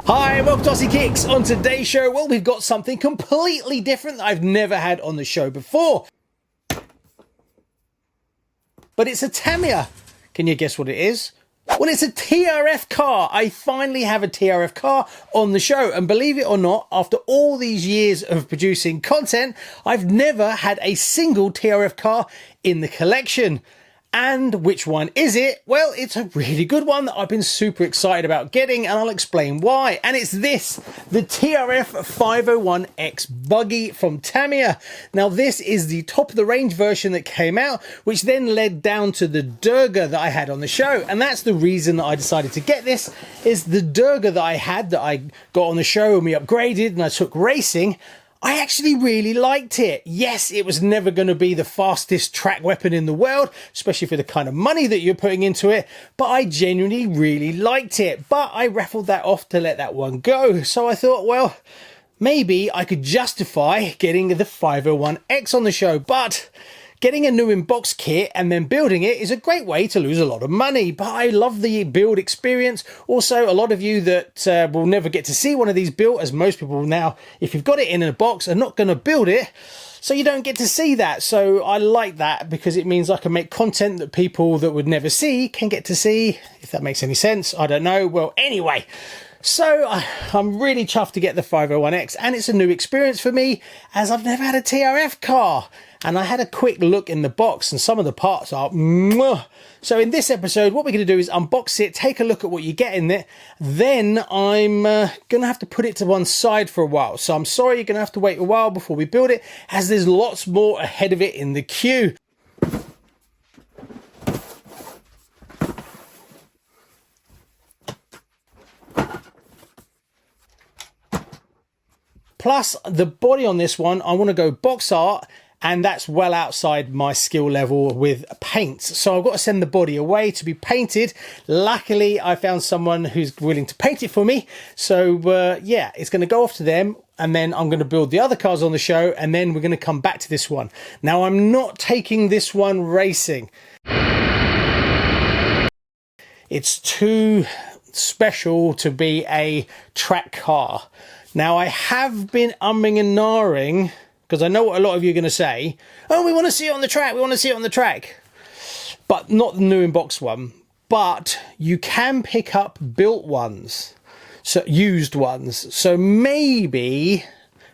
Hi, welcome to RCKicks. On today's show, well, we've got something completely different that I've never had on the show before. But it's a Tamiya. Can you guess what it is? Well, it's a TRF car. I finally have a TRF car on the show. And believe it or not, after all these years of producing content, I've never had a single TRF car in the collection. And which one is it? Well, it's a really good one that I've been super excited about getting, and I'll explain why. And it's this, the TRF 501X Buggy from Tamiya. Now, this is the top of the range version that came out, which then led down to the Durga that I had on the show. And that's the reason that I decided to get this, is the Durga that I had, that I got on the show and we upgraded and I took racing. I actually really liked it. Yes, it was never going to be the fastest track weapon in the world, especially for the kind of money that you're putting into it, but I genuinely really liked it. But I raffled that off to let that one go. So I thought, well, maybe I could justify getting the 501X on the show, but getting a new in-box kit and then building it is a great way to lose a lot of money, but I love the build experience. Also, a lot of you that will never get to see one of these built, as most people now, if you've got it in a box, are not going to build it, so you don't get to see that. So I like that because it means I can make content that people that would never see can get to see, if that makes any sense. I don't know. Well, anyway. So I'm really chuffed to get the 501X, and it's a new experience for me as I've never had a TRF car. And I had a quick look in the box and some of the parts are mwah. So in this episode, what we're going to do is unbox it, take a look at what you get in it. Then I'm going to have to put it to one side for a while. So I'm sorry, you're going to have to wait a while before we build it, as there's lots more ahead of it in the queue. Plus, the body on this one, I want to go box art, and that's well outside my skill level with paints. So I've got to send the body away to be painted. Luckily, I found someone who's willing to paint it for me. So yeah, it's going to go off to them, and then I'm going to build the other cars on the show, and then we're going to come back to this one. Now, I'm not taking this one racing. It's too special to be a track car. Now, I have been umming and nahing, because I know what a lot of you are going to say. Oh, we want to see it on the track. We want to see it on the track. But not the new in-box one. But you can pick up built ones. So used ones. So maybe,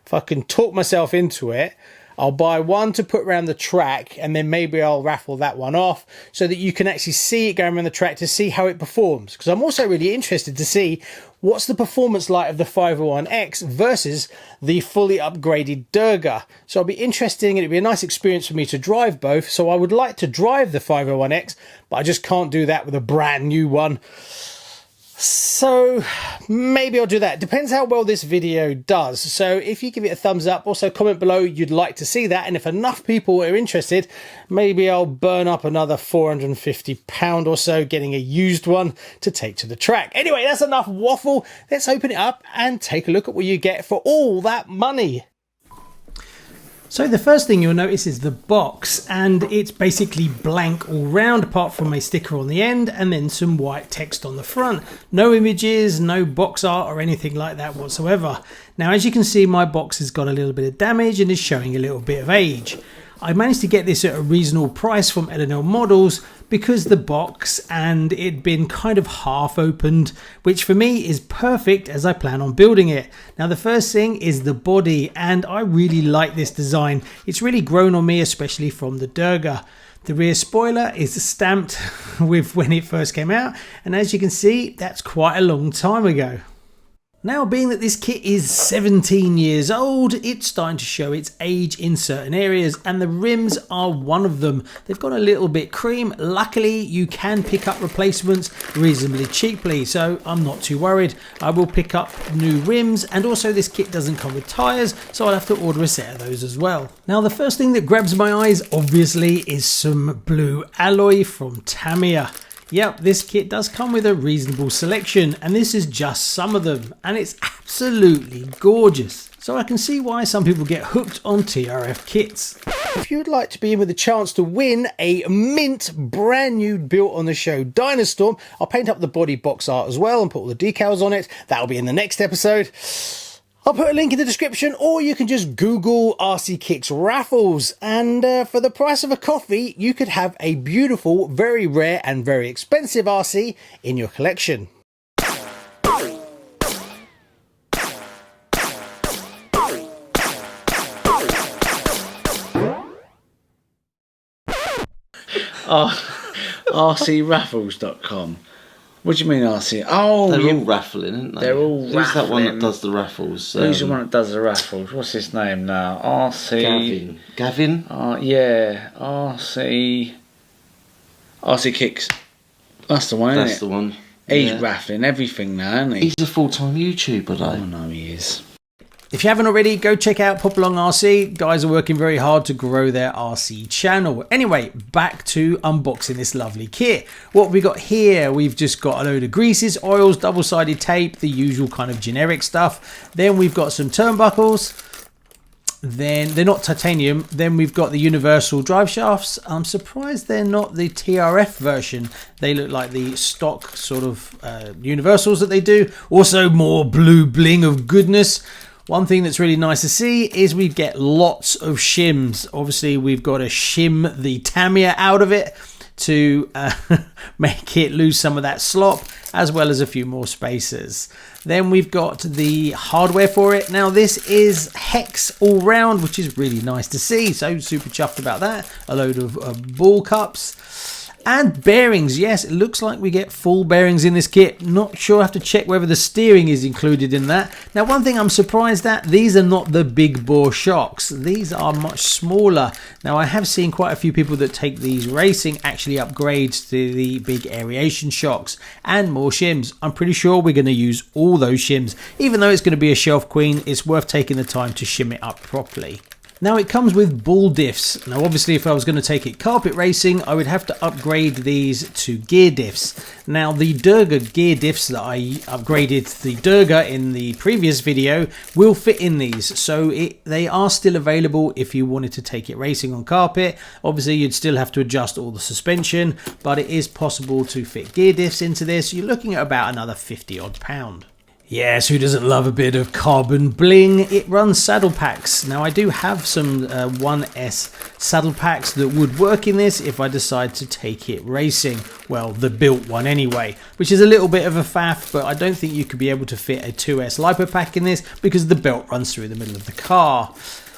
if I can talk myself into it, I'll buy one to put around the track, and then maybe I'll raffle that one off so that you can actually see it going around the track to see how it performs. Because I'm also really interested to see what's the performance like of the 501X versus the fully upgraded Durga. So it'll be interesting, and it'll be a nice experience for me to drive both. So I would like to drive the 501X, but I just can't do that with a brand new one. So maybe I'll do that. Depends how well this video does. So if you give it a thumbs up, also comment below you'd like to see that. And if enough people are interested, maybe I'll burn up another £450 or so getting a used one to take to the track. Anyway, that's enough waffle. Let's open it up and take a look at what you get for all that money. So the first thing you'll notice is the box, and it's basically blank all round apart from a sticker on the end and then some white text on the front. No images, no box art or anything like that whatsoever. Now, as you can see, my box has got a little bit of damage and is showing a little bit of age. I managed to get this at a reasonable price from L&L Models because the box and it'd been kind of half opened, which for me is perfect as I plan on building it. Now, the first thing is the body, and I really like this design. It's really grown on me, especially from the Durga. The rear spoiler is stamped with when it first came out, and as you can see, that's quite a long time ago. Now, being that this kit is 17 years old, it's starting to show its age in certain areas, and the rims are one of them. They've got a little bit cream. Luckily, you can pick up replacements reasonably cheaply, so I'm not too worried. I will pick up new rims, and also this kit doesn't come with tyres, so I'll have to order a set of those as well. Now, the first thing that grabs my eyes, obviously, is some blue alloy from Tamiya. Yep, this kit does come with a reasonable selection, and this is just some of them, and it's absolutely gorgeous. So I can see why some people get hooked on TRF kits. If you'd like to be in with a chance to win a mint brand new built on the show Dynastorm, I'll paint up the body box art as well and put all the decals on it. That'll be in the next episode. I'll put a link in the description, or you can just Google RCKicks raffles, and for the price of a coffee you could have a beautiful, very rare and very expensive RC in your collection. RCraffles.com. What do you mean RC? Oh, they're all raffling, aren't they? They're all Who's raffling. that one that does the raffles? Who's the one that does the raffles? What's his name now? RC... Gavin? Yeah. RCKicks. That's the one, isn't it? That's the one. He's raffling everything now, isn't he? He's a full-time YouTuber, though. Oh, no, he is. If you haven't already, go check out Pop Along RC. Guys are working very hard to grow their RC channel. Anyway, back to unboxing this lovely kit. What have we got here? We've just got a load of greases, oils, double-sided tape, the usual kind of generic stuff. Then we've got some turnbuckles. Then they're not titanium. Then we've got the universal drive shafts. I'm surprised they're not the TRF version. They look like the stock sort of universals that they do. Also more blue bling of goodness. One thing that's really nice to see is we get lots of shims. Obviously, we've got to shim the Tamiya out of it to make it lose some of that slop, as well as a few more spacers. Then we've got the hardware for it. Now, this is hex all round, which is really nice to see. So super chuffed about that. A load of ball cups. And bearings, yes, it looks like we get full bearings in this kit. Not sure, I have to check whether the steering is included in that. Now, one thing I'm surprised at, these are not the big bore shocks. These are much smaller. Now, I have seen quite a few people that take these racing actually upgrade to the big aeration shocks and more shims. I'm pretty sure we're going to use all those shims. Even though it's going to be a shelf queen, it's worth taking the time to shim it up properly. Now it comes with ball diffs. Now obviously if I was going to take it carpet racing, I would have to upgrade these to gear diffs. Now the Durga gear diffs that I upgraded the Durga in the previous video will fit in these. So they are still available if you wanted to take it racing on carpet. Obviously you'd still have to adjust all the suspension, but it is possible to fit gear diffs into this. You're looking at about another 50 odd pound. Yes, who doesn't love a bit of carbon bling? It runs saddle packs. Now I do have some 1S saddle packs that would work in this if I decide to take it racing. Well, the built one anyway, which is a little bit of a faff, but I don't think you could be able to fit a 2S lipo pack in this because the belt runs through the middle of the car.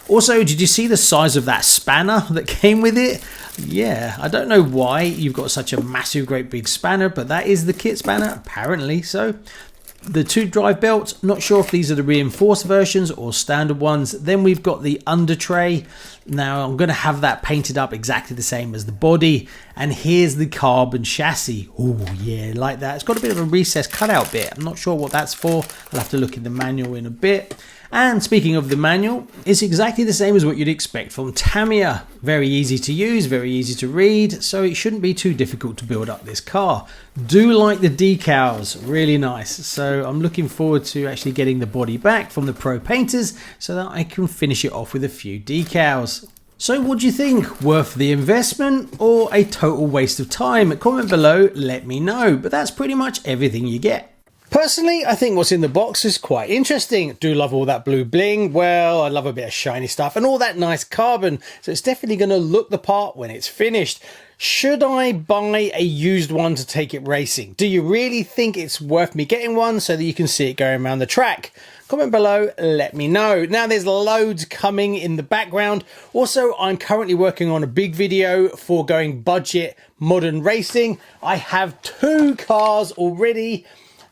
Also, did you see the size of that spanner that came with it? Yeah, I don't know why you've got such a massive, great big spanner, but that is the kit spanner, apparently. So the two drive belts, not sure if these are the reinforced versions or standard ones. Then we've got the under tray. Now I'm going to have that painted up exactly the same as the body. And here's the carbon chassis. Oh yeah, like that. It's got a bit of a recessed cutout bit. I'm not sure what that's for. I'll have to look in the manual in a bit. And speaking of the manual, it's exactly the same as what you'd expect from Tamiya. Very easy to use, very easy to read, so it shouldn't be too difficult to build up this car. Do like the decals, really nice. So I'm looking forward to actually getting the body back from the pro painters so that I can finish it off with a few decals. So what do you think? Worth the investment or a total waste of time? Comment below, let me know. But that's pretty much everything you get. Personally, I think what's in the box is quite interesting. Do love all that blue bling. Well, I love a bit of shiny stuff and all that nice carbon. So it's definitely going to look the part when it's finished. Should I buy a used one to take it racing? Do you really think it's worth me getting one so that you can see it going around the track? Comment below, let me know. Now there's loads coming in the background. Also, I'm currently working on a big video for going budget modern racing. I have 2 cars already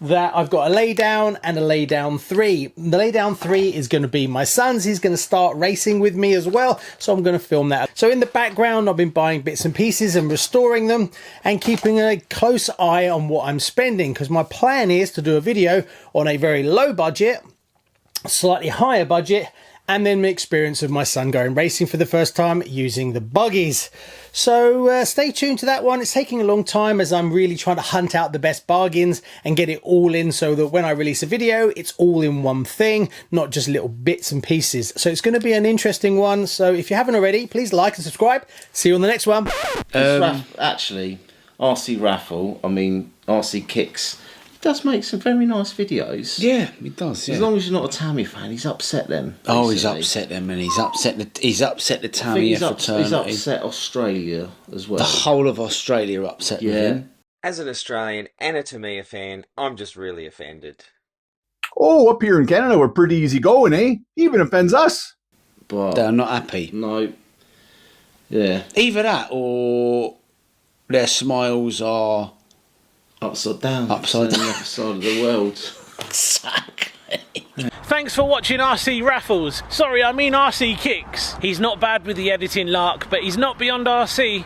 that I've got a laydown and a laydown 3. The laydown 3 is going to be my son's. He's going to start racing with me as well, so I'm going to film that. So in the background I've been buying bits and pieces and restoring them and keeping a close eye on what I'm spending, because my plan is to do a video on a very low budget, slightly higher budget, and then my experience of my son going racing for the first time using the buggies. So stay tuned to that one. It's taking a long time as I'm really trying to hunt out the best bargains and get it all in so that when I release a video, it's all in one thing, not just little bits and pieces. So it's going to be an interesting one. So if you haven't already, please like and subscribe. See you on the next one. Actually, RC Raffle, I mean RCKicks, does make some very nice videos. Yeah, he does. Yeah. As long as you're not a Tamiya fan, he's upset them. Basically. Oh, he's upset them, and he's upset the Tamiya fraternity. He's upset Australia as well. The whole of Australia are upset with him. As an Australian and a Tamiya fan, I'm just really offended. Oh, up here in Canada, we're pretty easy going, eh? Even offends us. But They're not happy. No. Yeah. Either that or their smiles are upside down. Upside down. On the other side of the world. exactly. Thanks for watching RC Raffles. Sorry, I mean RC Kicks. He's not bad with the editing lark, but he's not beyond RC.